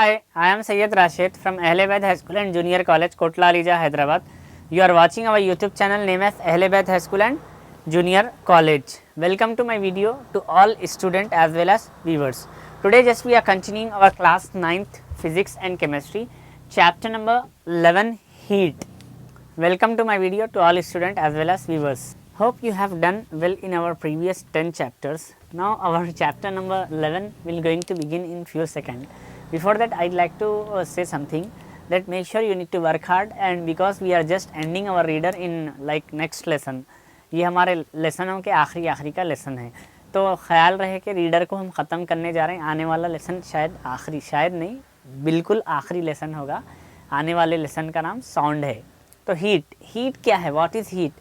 Hi, I am Syed Rashid from Ahle-Baid High School and Junior College, Kotla Alija, Hyderabad. You are watching our YouTube channel named as Ahle-Baid High School and Junior College. Welcome to my video to all students as well as viewers. Today just we are continuing our class 9th Physics and Chemistry, chapter number 11, Heat. Welcome to my video to all students as well as viewers. Hope you have done well in our previous 10 chapters. Now our chapter number 11 will going to begin in few seconds. Before that I would like to say something that make sure you need to work hard, and because we are just ending our reader in like next lesson, ये हमारे लेसनों के आखिरी का lesson है, तो ख्याल रहे कि रीडर को हम ख़त्म करने जा रहे हैं. आने वाला लेसन शायद नहीं बिल्कुल आखिरी लेसन होगा. आने वाले लेसन का नाम साउंड है. तो हीट क्या है, what is heat?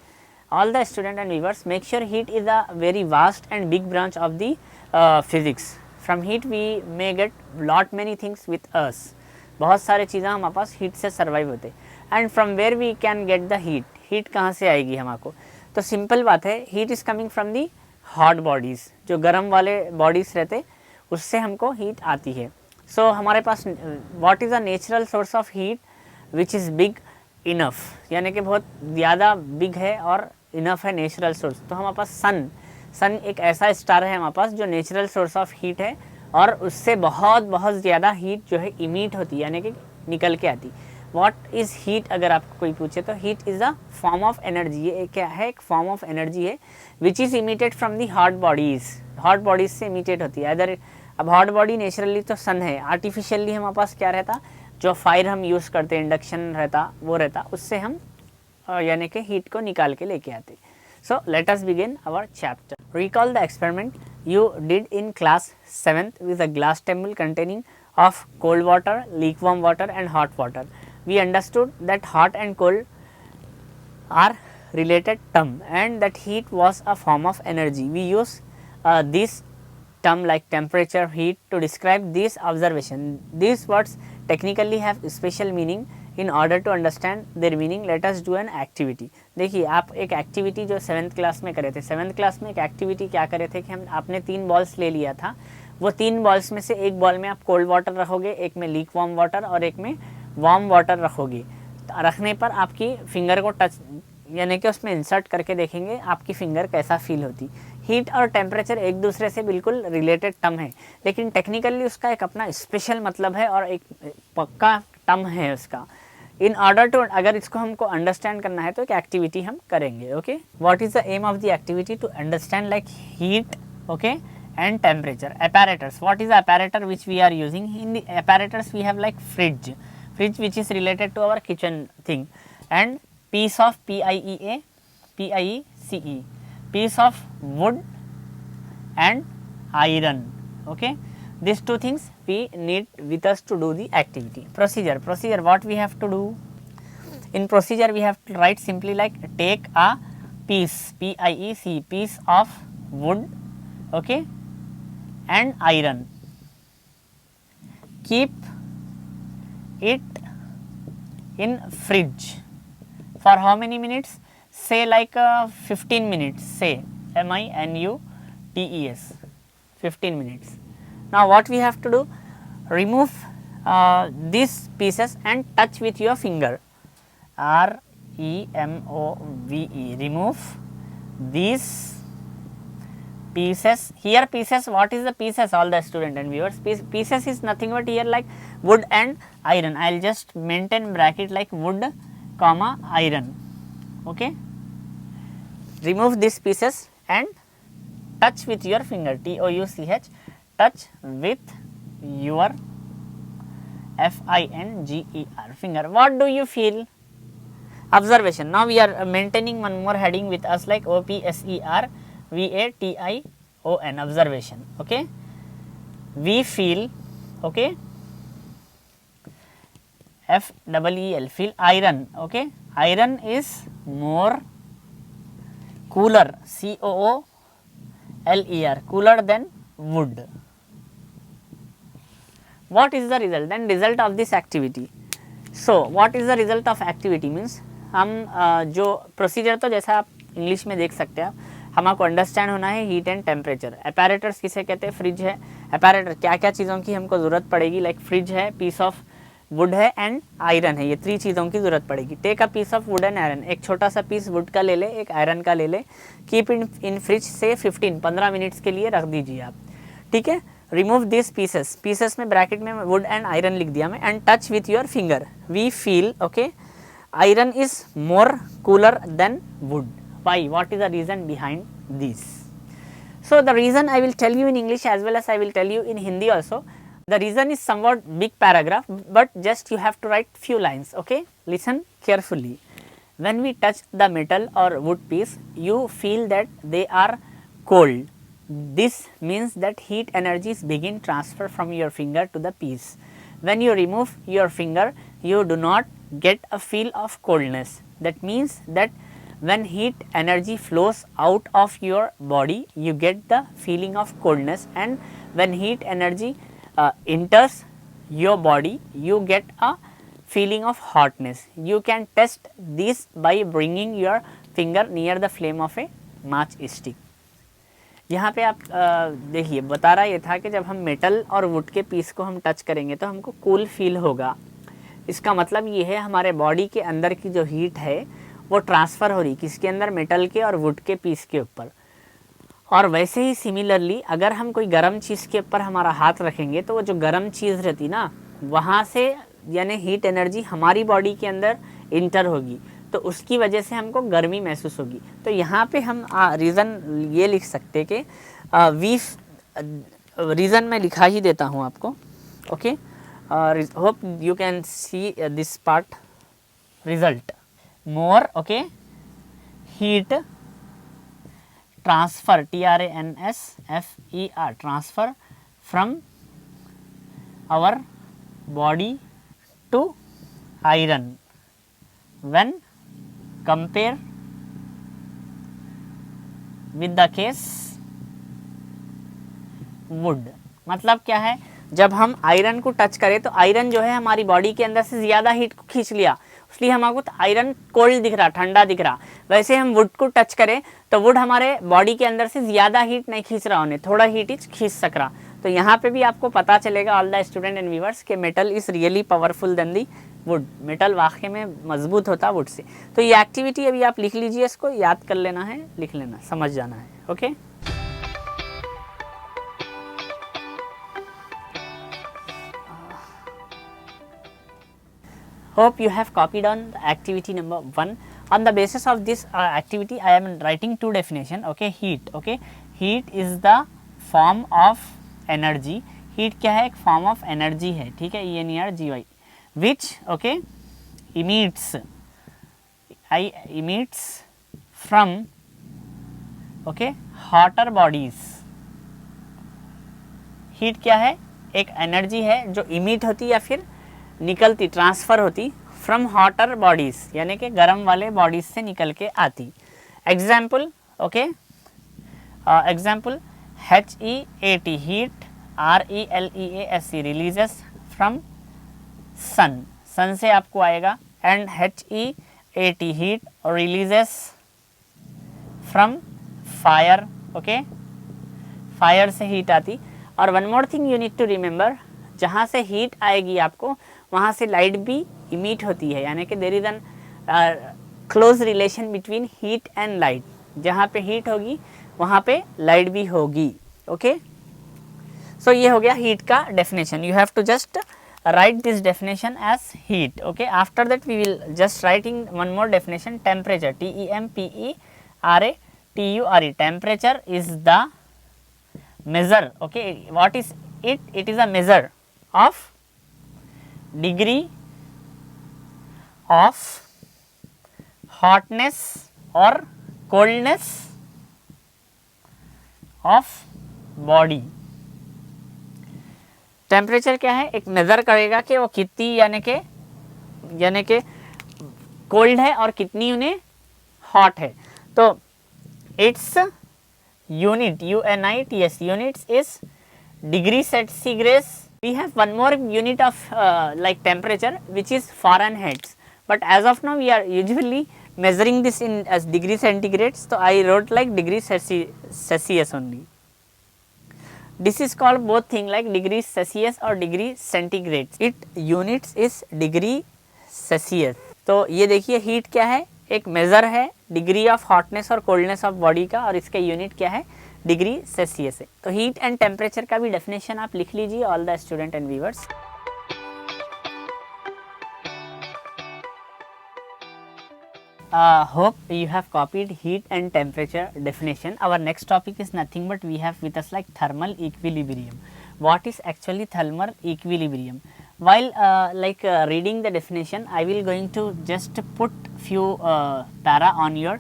All the student and viewers, make sure heat is a very vast and big branch of the physics. From heat we may get lot many things with us. बहुत सारे चीज़ें हमारे पास heat से survive होते. And from where we can get the heat कहाँ से आएगी हमको? तो सिंपल बात है, heat is coming from the hot bodies. जो गर्म वाले बॉडीज़ रहते उससे हमको हीट आती है. सो हमारे पास what is a natural source of heat which is big enough, यानी कि बहुत ज़्यादा बिग है और इनफ है नेचुरल सोर्स. तो हमारे पास सन एक ऐसा स्टार है हमारे पास जो नेचुरल सोर्स ऑफ हीट है, और उससे बहुत ज़्यादा हीट जो है इमिट होती है, यानी कि निकल के आती. व्हाट इज़ हीट अगर आपको कोई पूछे तो heat is a form of energy. ये क्या है? एक फॉर्म ऑफ एनर्जी है which is emitted from the hot bodies से इमिटेट होती है. अदर अब हॉट बॉडी नेचुरली तो सन है, आर्टिफिशियली हमारे पास क्या रहता, जो फायर हम यूज़ करते हैं, इंडक्शन रहता, वो रहता, उससे हम यानी कि हीट को निकाल के लेके आते. So let us begin our chapter. Recall the experiment you did in class 7th with a glass table containing of cold water, lukewarm water and hot water. We understood that hot and cold are related term and that heat was a form of energy. We use this term like temperature, heat to describe this observation. These words technically have special meaning. In order to understand their meaning, let us do an activity. देखिए आप एक activity जो 7th class में करे थे, 7th class में एक activity क्या करे थे कि आपने 3 बॉल्स ले लिया था. वो 3 बॉल्स में से एक बॉल में आप कोल्ड वाटर रखोगे, एक में लीक वार्म वाटर और एक में वार्म वाटर रखोगे. रखने पर आपकी फिंगर को टच यानी कि उसमें इंसर्ट करके देखेंगे आपकी फिंगर कैसा फील होती. हीट और टेम्परेचर एक दूसरे से बिल्कुल रिलेटेड टर्म है, लेकिन टेक्निकली उसका एक अपना स्पेशल मतलब है और एक पक्का टर्म है उसका. इन ऑर्डर टू अगर इसको हमको अंडरस्टैंड करना है तो एक एक्टिविटी हम करेंगे. Okay, what is the aim of the activity? To understand like heat, okay, and temperature. apparatus, what is the apparatus which we are using? In the apparatus we have like fridge which is related to our kitchen thing, and piece of PIECE, piece of wood and iron. Okay, these two things we need with us to do the activity. Procedure, what we have to do? In procedure we have to write simply like take a piece, PIEC, piece of wood, okay, and iron. Keep it in fridge for how many minutes? Say like 15 minutes, say MINUTES, 15 minutes. Now what we have to do? Remove these pieces and touch with your finger. REMOVE. Remove these pieces. Here pieces, what is the pieces? All the student and viewers, pieces is nothing but here like wood and iron. I will just maintain bracket like wood comma iron. Okay, remove these pieces and touch with your finger, TOUCH, touch with your FINGER, finger. What do you feel? Observation. Now we are maintaining one more heading with us like OPSER VATION, observation. Okay, we feel, okay, FEEL, feel iron. Okay, iron is more cooler, COOLER, cooler than wood. What is the result? Then result of this activity. So what is the result of activity means हम जो procedure तो जैसा आप English में देख सकते हैं, हमको अंडरस्टैंड होना है हीट एंड टेम्परेचर। अपैरेटर्स किसे कहते हैं? फ्रिज है। अपैरेटर क्या क्या चीज़ों की हमको ज़रूरत पड़ेगी? लाइक फ्रिज है, पीस ऑफ वुड है एंड आयरन है, ये 3 चीज़ों की ज़रूरत पड़ेगी। Take a piece of wood and iron, एक छोटा सा पीस वुड का ले ले, एक आयरन का ले ले, कीप इन फ्रिज से 15 मिनट्स के लिए रख दीजिए आप, ठीक है। रिमूव दिस पीसेस में ब्रैकेट में वुड एंड आयरन लिख दिया मैं, and touch with your finger, we feel okay iron is more cooler than wood. Why? What is the reason behind this? So the reason I will tell you in English as well as I will tell you in Hindi also. The reason is somewhat big paragraph, but just you have to write few lines, okay. Listen carefully. When we touch the metal or wood piece, you feel that they are cold. This means that heat energies begin transfer from your finger to the piece. When you remove your finger, you do not get a feel of coldness. That means that when heat energy flows out of your body, you get the feeling of coldness, and when heat energy enters your body, you get a feeling of hotness. You can test this by bringing your finger near the flame of a matchstick. यहाँ पे आप देखिए बता रहा ये था कि जब हम मेटल और वुड के पीस को हम टच करेंगे तो हमको कूल फील होगा। इसका मतलब ये है हमारे बॉडी के अंदर की जो हीट है वो ट्रांसफ़र हो रही किसके अंदर? मेटल के और वुड के पीस के ऊपर। और वैसे ही सिमिलरली अगर हम कोई गर्म चीज़ के ऊपर हमारा हाथ रखेंगे तो वो जो गर्म चीज़ रहती ना, वहाँ से यानी हीट एनर्जी हमारी बॉडी के अंदर इंटर होगी, तो उसकी वजह से हमको गर्मी महसूस होगी। तो यहाँ पे हम रीज़न ये लिख सकते कि रीज़न मैं लिखा ही देता हूँ आपको, okay. Hope you can see this part. Result more, okay, heat transfer, transfer, transfer from our body to iron when compare with the case wood। मतलब क्या है? जब हम आयरन को टच करें तो आयरन जो है हमारी बॉडी के अंदर से ज़्यादा हीट को खींच लिया, इसलिए हमको तो आयरन कोल्ड दिख रहा, ठंडा दिख रहा। वैसे हम वुड को टच करें तो वुड हमारे बॉडी के अंदर से ज़्यादा हीट नहीं खींच रहा, उन्हें थोड़ा हीट ही खींच सक रहा। तो यहाँ पे भी आपको पता चलेगा all the student and viewers कि metal is really powerful then the wood. Metal वाकई में मजबूत होता वुड से। तो ये एक्टिविटी अभी आप लिख लीजिए, इसको याद कर लेना है, लिख लेना, समझ जाना है, okay. Hope you have copied on the activity number 1. On the basis of this activity, I am writing 2 definition. Okay, heat. Okay, heat is the form of energy. Heat क्या है? एक form of energy है, ठीक है, ENERGY, which okay emits from okay hotter bodies. Heat क्या है? एक energy है जो इमिट होती या फिर निकलती, ट्रांसफ़र होती फ्रॉम हॉटर बॉडीज़, यानी कि गर्म वाले बॉडीज़ से निकल के आती। Example, okay, example HEAT, heat, RELEAS, releases from sun, sun से आपको आएगा, and HEAT, heat, releases from fire, okay, fire से हीट आती। और one more thing you need to remember, जहाँ से हीट आएगी आपको वहाँ से लाइट भी इमिट होती है, यानी कि there is an close relation between heat and light. जहाँ पे हीट होगी वहाँ पे लाइट भी होगी, ओके। सो ये हो गया हीट का definition. You have to just write this definition as heat, okay. After that we will just writing one more definition, temperature, TEMPERATURE. Temperature is the measure, okay. What is it? It is a measure of degree of hotness or coldness of body. Temperature क्या है? एक measure करेगा कि वो कितनी यानी कि cold है और कितनी उन्हें हॉट है। तो its unit, UNITS, units is degree centigrade. We have one more unit of like temperature which is Fahrenheit, but as of now we are usually measuring this in as degree centigrade, so I wrote like degree Celsius only. This is called both thing like degree Celsius or degree centigrade. It units is degree Celsius. तो ये देखिए heat क्या है, एक measure है degree of hotness और coldness of body का, और इसका यूनिट क्या है, डिग्री सेल्सियस है। तो हीट एंड टेम्परेचर का भी डेफिनेशन आप लिख लीजिए all the student and viewers. Hope you have copied heat and temperature definition. Our next topic is nothing but we have with us like thermal equilibrium. What is actually thermal equilibrium? While reading the definition, I will going to just put few para on your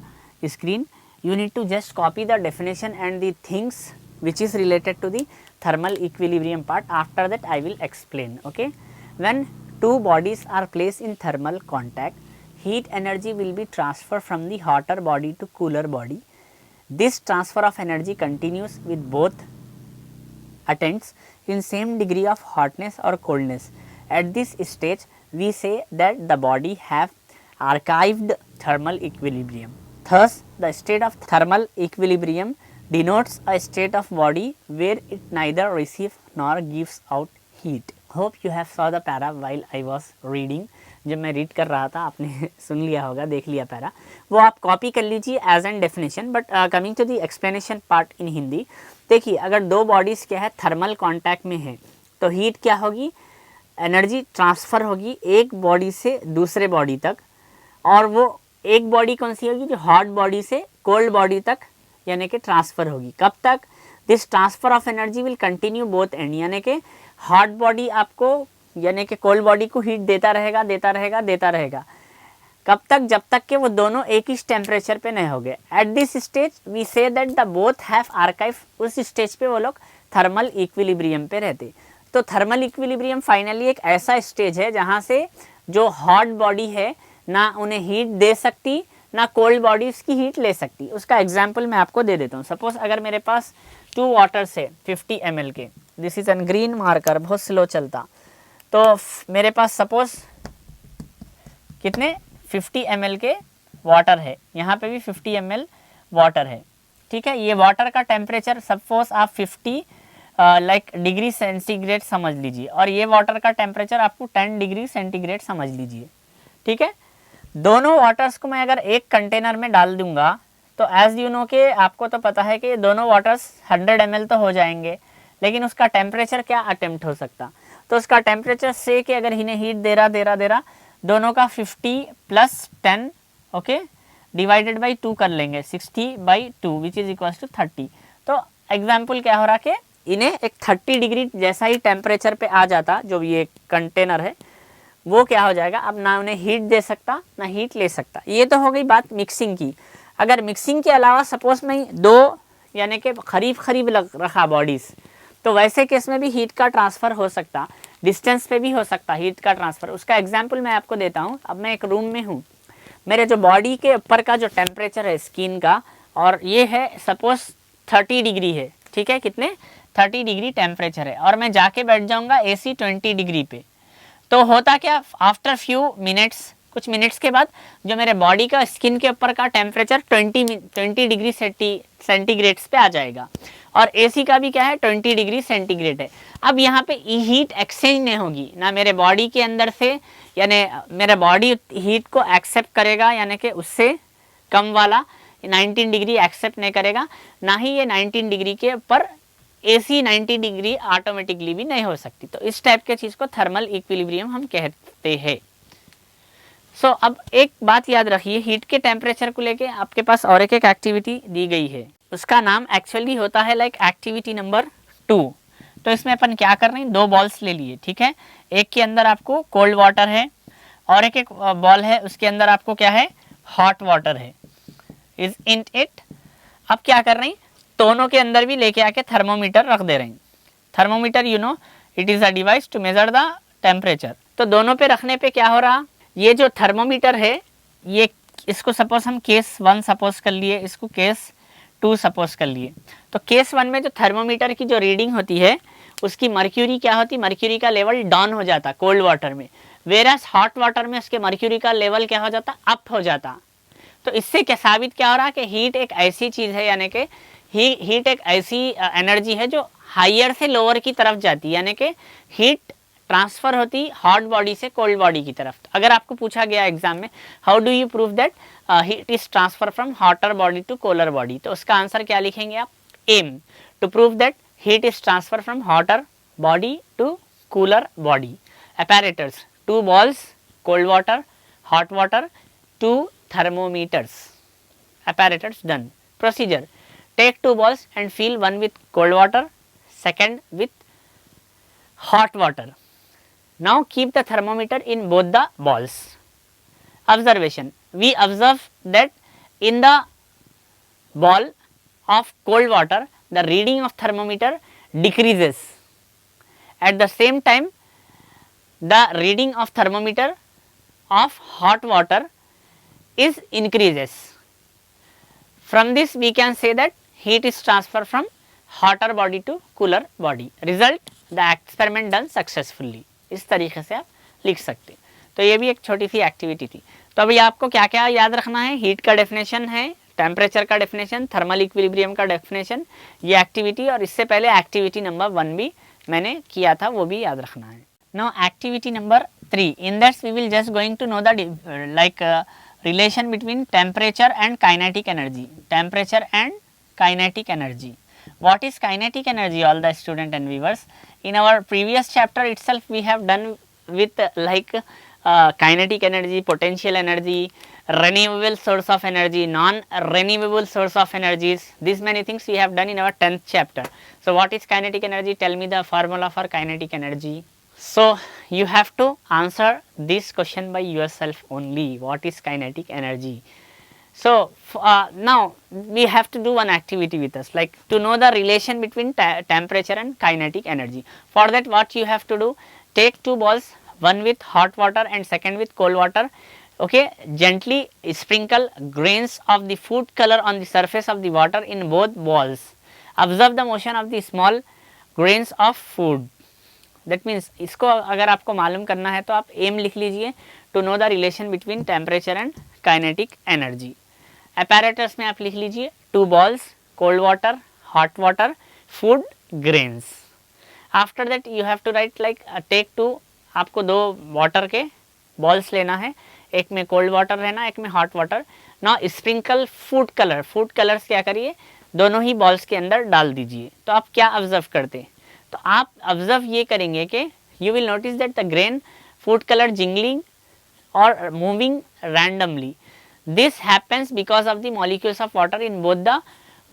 screen. You need to just copy the definition and the things which is related to the thermal equilibrium part. After that I will explain. Okay, when two bodies are placed in thermal contact, heat energy will be transferred from the hotter body to cooler body. This transfer of energy continues with both attempts in same degree of hotness or coldness. At this stage, we say that the body have archived thermal equilibrium. Thus, the state of thermal equilibrium denotes a state of body where it neither receives nor gives out heat. Hope you have saw the para while I was reading. जब मैं read कर रहा था आपने सुन लिया होगा, देख लिया पैरा, वो आप कॉपी कर लीजिए as an definition. But coming to the explanation part in Hindi, देखिए अगर दो बॉडीज़ क्या है थर्मल कांटेक्ट में है तो हीट क्या होगी, एनर्जी ट्रांसफ़र होगी एक बॉडी से दूसरे बॉडी तक, और वो एक बॉडी कौन सी होगी, जो हॉट बॉडी से कोल्ड बॉडी तक यानी कि ट्रांसफ़र होगी। कब तक, this transfer of energy will continue both and, यानी कि हॉट बॉडी आपको यानी कि कोल्ड बॉडी को हीट देता रहेगा। कब तक, जब तक कि वो दोनों एक ही टेम्परेचर पे नहीं हो गए। At this stage we say that the both have archive, उस स्टेज पे वो लोग थर्मल इक्विलिब्रियम पे रहते। तो थर्मल इक्विलिब्रियम फाइनली एक ऐसा स्टेज है जहाँ से जो हॉट बॉडी है ना उन्हें हीट दे सकती ना कोल्ड बॉडी उसकी हीट ले सकती। उसका एग्जाम्पल मैं आपको दे देता हूँ। सपोज अगर मेरे पास 2 वाटर्स है 50 ml के, this is an green marker, बहुत स्लो चलता, तो मेरे पास सपोज कितने 50 ml के वाटर है, यहाँ पे भी 50 ml वाटर है, ठीक है। ये वाटर का टेम्परेचर सपोज आप 50 डिग्री सेंटीग्रेड समझ लीजिए, और ये वाटर का टेम्परेचर आपको 10 डिग्री सेंटीग्रेड समझ लीजिए, ठीक है। दोनों वाटर्स को मैं अगर एक कंटेनर में डाल दूंगा तो एज यू नो के आपको तो पता है कि दोनों वाटर्स 100 ml तो हो जाएंगे, लेकिन उसका टेम्परेचर क्या अटेम्प्ट हो सकता, तो उसका टेम्परेचर से कि अगर इन्हें हीट दे रहा दोनों का 50 + 10 ओके डिवाइडेड बाई 2 कर लेंगे, 60/2 विच इज इक्वल्स टू 30। तो एग्जाम्पल क्या हो रहा कि इन्हें एक 30 डिग्री जैसा ही टेम्परेचर पे आ जाता, जो ये कंटेनर है वो क्या हो जाएगा, अब ना उन्हें हीट दे सकता ना हीट ले सकता। ये तो हो गई बात मिक्सिंग की। अगर मिक्सिंग के अलावा सपोज मैं 2 यानी कि करीब रखा बॉडीज़, तो वैसे केस में भी हीट का ट्रांसफ़र हो सकता, डिस्टेंस पे भी हो सकता हीट का ट्रांसफ़र। उसका एग्जांपल मैं आपको देता हूँ। अब मैं एक रूम में हूँ, मेरे जो बॉडी के ऊपर का जो टेम्परेचर है स्किन का, और ये है सपोज 30 डिग्री है, ठीक है, कितने 30 डिग्री टेम्परेचर है, और मैं जाके बैठ जाऊँगा AC 20 डिग्री पे, तो होता क्या, आफ्टर फ्यू मिनट्स, कुछ मिनट्स के बाद जो मेरे बॉडी का स्किन के ऊपर का टेम्परेचर 20 डिग्री सेंटीग्रेड्स पे आ जाएगा, और AC का भी क्या है 20 डिग्री सेंटीग्रेड है। अब यहाँ पे हीट एक्सचेंज नहीं होगी, ना मेरे बॉडी के अंदर से, यानी मेरा बॉडी हीट को एक्सेप्ट करेगा, यानी कि उससे कम वाला 19 डिग्री एक्सेप्ट नहीं करेगा, ना ही ये 19 डिग्री के ऊपर AC 90 डिग्री ऑटोमेटिकली भी नहीं हो सकती। तो इस टाइप के चीज़ को थर्मल इक्विलिब्रियम हम कहते हैं। सो अब एक बात याद रखिए, हीट के टेम्परेचर को लेके आपके पास और एक एक्टिविटी दी गई है, उसका नाम एक्चुअली होता है लाइक एक्टिविटी नंबर 2। तो इसमें अपन क्या कर रहे हैं, 2 बॉल्स ले लिए, ठीक है। एक के अंदर आपको कोल्ड वाटर है और एक बॉल है उसके अंदर आपको क्या है, हॉट वाटर है, इज इन इट। अब क्या कर रहे हैं, दोनों के अंदर भी लेके आके थर्मोमीटर रख दे रहे हैं। Thermometer you know it is a device to measure the temperature. तो दोनों पे रखने पे क्या हो रहा, ये जो थर्मोमीटर है ये, इसको सपोज हम केस 1 सपोज कर लिए, इसको केस 2 सपोज कर लिए। तो केस 1 में जो थर्मोमीटर की जो रीडिंग होती है उसकी मर्क्यूरी क्या होती, मर्क्यूरी का लेवल डाउन हो जाता कोल्ड वाटर में, वेरस हॉट वाटर में उसके मर्क्यूरी का लेवल क्या हो जाता, अप हो जाता। तो इससे क्या साबित क्या हो रहा है कि हीट एक ऐसी चीज़ है, यानी कि हीट एक ऐसी एनर्जी है जो हायर से लोअर की तरफ जाती है, यानी कि हीट ट्रांसफर होती हॉट बॉडी से कोल्ड बॉडी की तरफ। अगर आपको पूछा गया एग्जाम में how do you prove that heat is transfer from hotter body to colder body, तो उसका आंसर क्या लिखेंगे आप? Aim to prove that heat is transfer from hotter body to cooler body. apparatus 2 balls cold water hot water 2 thermometers apparatus done. Procedure: take 2 balls and fill one with cold water, second with hot water. Now keep the thermometer in both the balls. Observation: we observe that in the ball of cold water the reading of thermometer decreases, at the same time the reading of thermometer of hot water is increases. From this we can say that heat is transferred from hotter body to cooler body. Result: the experiment done successfully. इस तरीके से आप लिख सकते हैं। तो ये भी एक छोटी सी एक्टिविटी थी। तो अभी आपको क्या क्या याद रखना है? हीट का डेफिनेशन है, टेम्परेचर का डेफिनेशन, थर्मल इक्विलिब्रियम का डेफिनेशन, ये एक्टिविटी, और इससे पहले एक्टिविटी नंबर 1 भी मैंने किया था, वो भी याद रखना है। Now activity number 3, in that we will just going to know the relation between temperature and kinetic energy. Temperature and kinetic energy. What is kinetic energy, all the student and viewers? In our previous chapter itself we have done with kinetic energy, potential energy, renewable source of energy, non-renewable source of energies. These many things we have done in our 10th chapter. So what is kinetic energy? Tell me the formula for kinetic energy. So you have to answer this question by yourself only. What is kinetic energy? So now we have to do one activity with us, like to know the relation between temperature and kinetic energy. For that what you have to do, take 2 balls, one with hot water and second with cold water. Okay, gently sprinkle grains of the food color on the surface of the water in both balls. Observe the motion of the small grains of food. That means इसको अगर आपको मालूम करना है तो आप aim लिख लीजिए, to know the relation between temperature and kinetic energy. Apparatus में आप लिख लीजिए 2 balls, cold water, hot water, food grains. After that you have to write like take 2, आपको 2 वाटर के बॉल्स लेना है, एक में कोल्ड वाटर रहना, एक में hot water. Now sprinkle food colour, food colours क्या करिए, दोनों ही बॉल्स के अंदर डाल दीजिए। तो आप क्या ऑब्जर्व करते हैं, तो आप ऑब्जर्व ये करेंगे कि you will notice that the grain food colour jingling और moving randomly. This happens because of the molecules of water in both the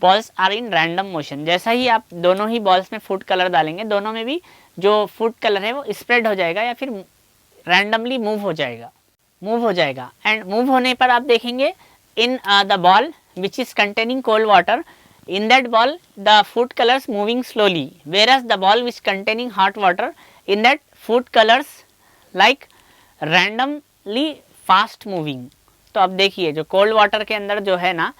balls are in random motion. जैसा ही आप दोनों ही बॉल्स में फूड कलर डालेंगे, दोनों में भी जो फूड कलर है वो स्प्रेड हो जाएगा या फिर रैंडमली मूव हो जाएगा. एंड मूव होने पर आप देखेंगे in the ball which is containing cold water, in that ball the food colors moving slowly, whereas the ball which containing hot water, in that food colors like randomly fast moving. तो अब देखिए जो cold water के अंदर जो है ना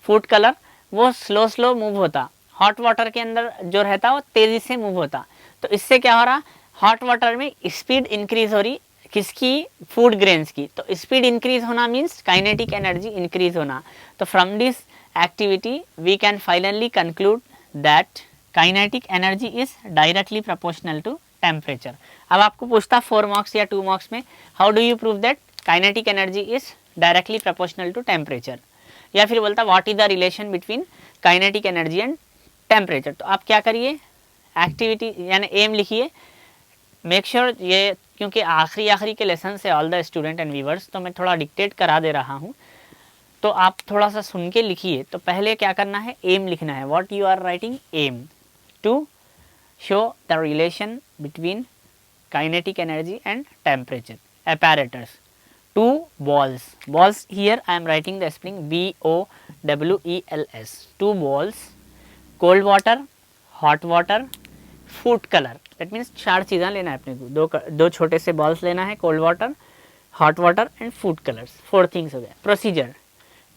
food colour वो स्लो मूव होता, हॉट वाटर के अंदर जो रहता वो तेज़ी से मूव होता. तो इससे क्या हो रहा, हॉट वाटर में स्पीड इंक्रीज हो रही, किसकी, फूड ग्रेन्स की. तो स्पीड इंक्रीज होना मीन्स काइनेटिक एनर्जी इंक्रीज होना. तो from this activity we can finally conclude that kinetic energy is directly proportional to temperature. अब आपको पूछता 4 marks या 2 marks में how do you prove that kinetic energy is directly proportional to temperature, या फिर बोलता what is the relation between kinetic energy and temperature. तो आप क्या करिए, एक्टिविटी यानी एम लिखिए. मेक श्योर ये क्योंकि आखिरी के लेसन से all the student and viewers, तो मैं थोड़ा डिक्टेट करा दे रहा हूँ, तो आप थोड़ा सा सुन के लिखिए. तो पहले क्या करना है, एम लिखना है. What you are writing, aim to show the relation between kinetic energy and temperature. apparatus 2 balls here I am writing the spelling BOWELS. 2 balls, cold water, hot water, food color. That means 4 चीज़ें लेना है अपने को. दो छोटे से balls लेना है, cold water, hot water and food colours. 4 things हो गए. Procedure,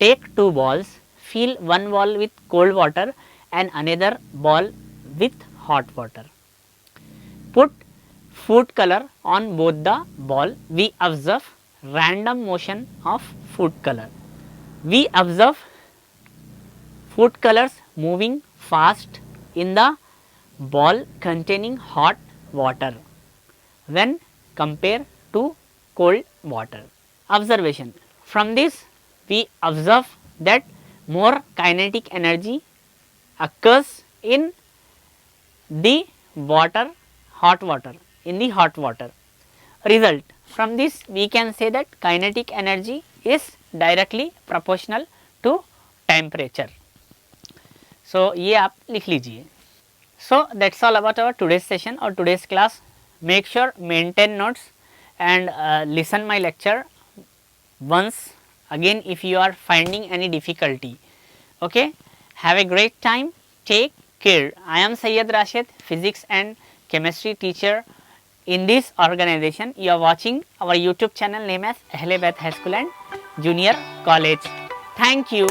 take 2 balls, fill one ball with cold water and another ball with hot water. Put food color on both the ball. We observe random motion of food color. We observe food colors moving fast in the ball containing hot water when compared to cold water. Observation. From this we observe that more kinetic energy occurs in the water, hot water, in the hot water. Result. From this we can say that kinetic energy is directly proportional to temperature. So ये आप लिख लीजिए. So that's all about our today's session or today's class. Make sure maintain notes and listen my lecture once again if you are finding any difficulty. Okay. Have a great time. Take care. I am Syed Rashid, physics and chemistry teacher in this organization. You are watching our YouTube channel name as Ahle Baith High School and Junior College. Thank you.